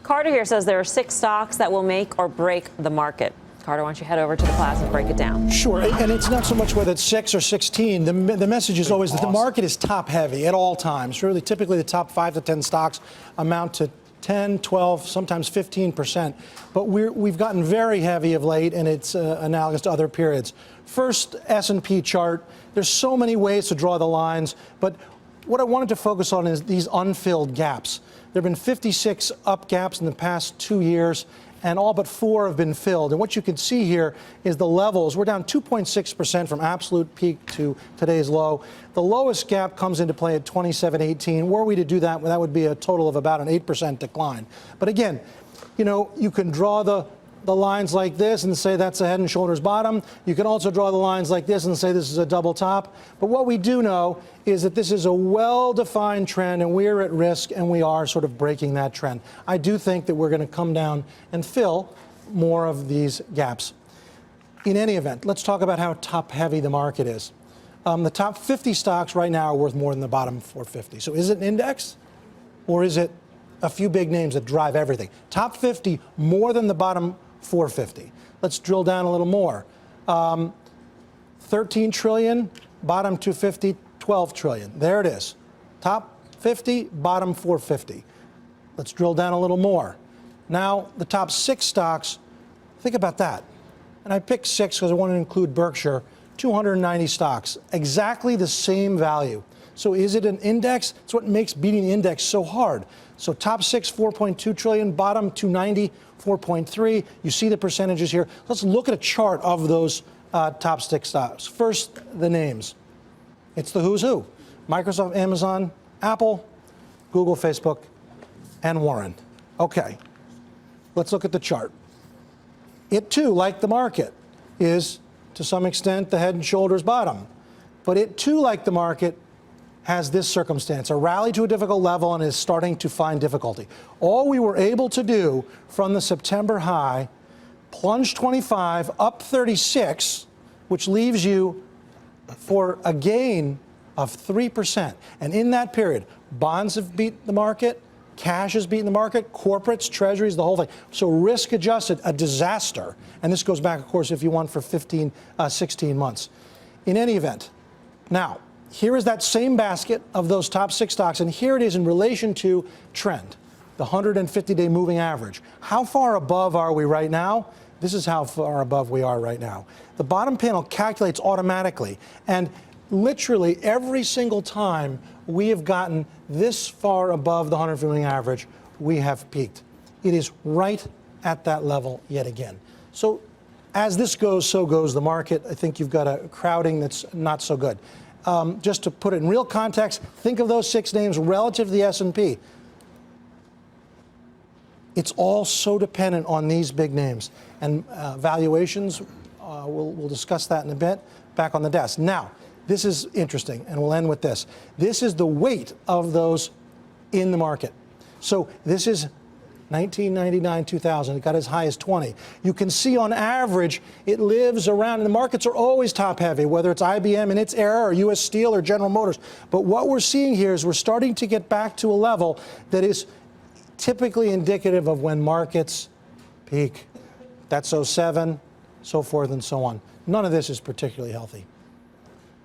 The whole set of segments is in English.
Carter here says there are 6 stocks that will make or break the market. Carter, why don't you head over to the plaza and break it down? Sure, and it's not so much whether it's 6 or 16. The message is always that the market is top heavy at all times. Really, typically the top 5 to 10 stocks amount to 10, 12, sometimes 15%. But we've gotten very heavy of late, and it's analogous to other periods. First S&P chart. There's so many ways to draw the lines, but what I wanted to focus on is these unfilled gaps. There have been 56 up gaps in the past 2 years, and all but 4 have been filled. And what you can see here is the levels. We're down 2.6% from absolute peak to today's low. The lowest gap comes into play at 27.18. Were we to do that, that would be a total of about an 8% decline. But again, you can draw the lines like this and say that's a head and shoulders bottom. You can also draw the lines like this and say this is a double top. But what we do know is that this is a well-defined trend, and we're at risk, and we are sort of breaking that trend. I do think that we're going to come down and fill more of these gaps. In any event, let's talk about how top-heavy the market is. The top 50 stocks right now are worth more than the bottom 450. So is it an index, or is it a few big names that drive everything? Top 50 more than the bottom 450. Let's drill down a little more. 13 trillion, bottom 250, 12 trillion. There it is. Top 50, bottom 450. Let's drill down a little more. Now, the top 6 stocks, think about that. And I picked 6 because I want to include Berkshire, 290 stocks, exactly the same value. So is it an index? It's what makes beating the index so hard. So top 6, 4.2 trillion, bottom 290, 4.3. You see the percentages here. Let's look at a chart of those top 6 stocks. First, the names. It's the who's who. Microsoft, Amazon, Apple, Google, Facebook, and Warren. Okay, let's look at the chart. It too, like the market, is to some extent the head and shoulders bottom. But it too, like the market, has this circumstance, a rally to a difficult level, and is starting to find difficulty. All we were able to do from the September high, plunge 25, up 36, which leaves you for a gain of 3%. And in that period, bonds have beaten the market, cash has beaten the market, corporates, treasuries, the whole thing. So risk adjusted, a disaster. And this goes back, of course, if you want, for 15, 16 months. In any event, now, here is that same basket of those top 6 stocks, and here it is in relation to trend, the 150-day moving average. How far above are we right now? This is how far above we are right now. The bottom panel calculates automatically, and literally every single time we have gotten this far above the 150-day moving average, we have peaked. It is right at that level yet again. So as this goes, so goes the market. I think you've got a crowding that's not so good. Just to put it in real context, think of those 6 names relative to the S&P. It's all so dependent on these big names. And valuations, we'll discuss that in a bit, back on the desk. Now, this is interesting, and we'll end with this. This is the weight of those in the market. So this is 1999, 2000, it got as high as 20. You can see on average, it lives around, and the markets are always top heavy, whether it's IBM in its era or US Steel or General Motors. But what we're seeing here is we're starting to get back to a level that is typically indicative of when markets peak. That's 07, so forth and so on. None of this is particularly healthy.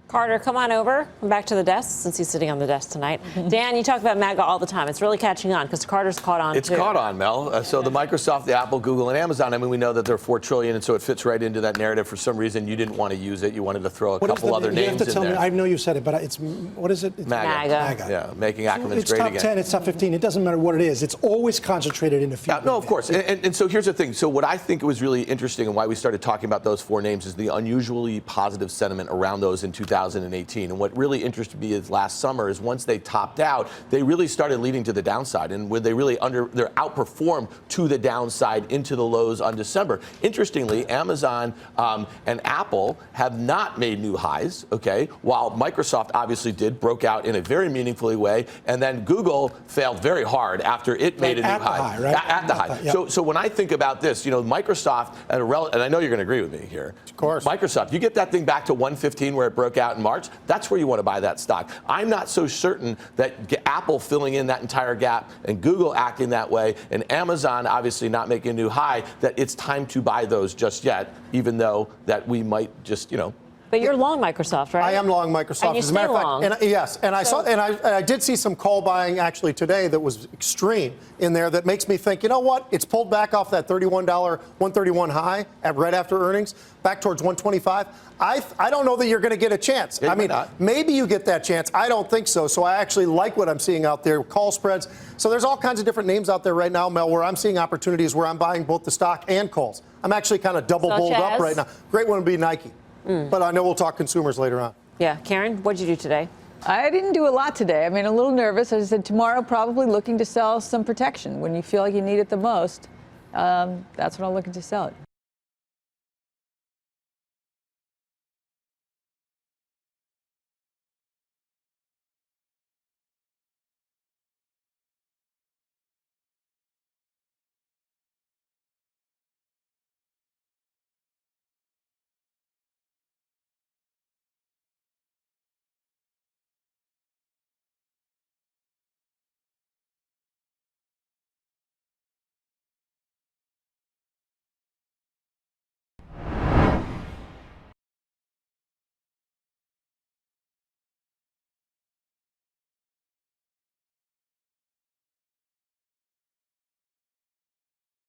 Carter, come on over. Come back to the desk, since he's sitting on the desk tonight. Dan, you talk about MAGA all the time. It's really catching on, because Carter's caught on, It's caught on, Mel. So the Microsoft, the Apple, Google, and Amazon, I mean, we know that they're $4 trillion, and so it fits right into that narrative. For some reason, you didn't want to use it. You wanted to throw a couple other names in there. I know you said it, but it's, what is it? It's MAGA. Yeah, making acronyms it's great top again. 10, it's top 15. It doesn't matter what it is. It's always concentrated in a few. No, of course. And so here's the thing. So what I think was really interesting and why we started talking about those 4 names is the unusually positive sentiment around those in 2018. And what really interested me is last summer is once they topped out, they really started leading to the downside, and where they really they're outperformed to the downside into the lows on December. Interestingly, Amazon and Apple have not made new highs, okay, while Microsoft obviously broke out in a very meaningful way, and then Google failed very hard after it made a new high. At the high. Yep. So when I think about this, Microsoft, and I know you're going to agree with me here. Of course. Microsoft, you get that thing back to 115 where it broke out out in March, that's where you want to buy that stock. I'm not so certain that Apple filling in that entire gap and Google acting that way and Amazon obviously not making a new high, that it's time to buy those just yet, even though that we might just, But you're long Microsoft, right? I am long Microsoft. And you As a matter stay of fact, long. yes, and I did see some call buying actually today that was extreme in there that makes me think, you know what? It's pulled back off that $31, 131 high right after earnings, back towards 125. I don't know that you're going to get a chance. Yeah, I mean, maybe you get that chance. I don't think so. So I actually like what I'm seeing out there. Call spreads. So there's all kinds of different names out there right now, Mel, where I'm seeing opportunities where I'm buying both the stock and calls. I'm actually kind of double bowled up right now. Great one would be Nike. But I know we'll talk consumers later on. Yeah. Karen, what did you do today? I didn't do a lot today. I mean, a little nervous. As I said, tomorrow probably looking to sell some protection. When you feel like you need it the most, that's when I'm looking to sell it.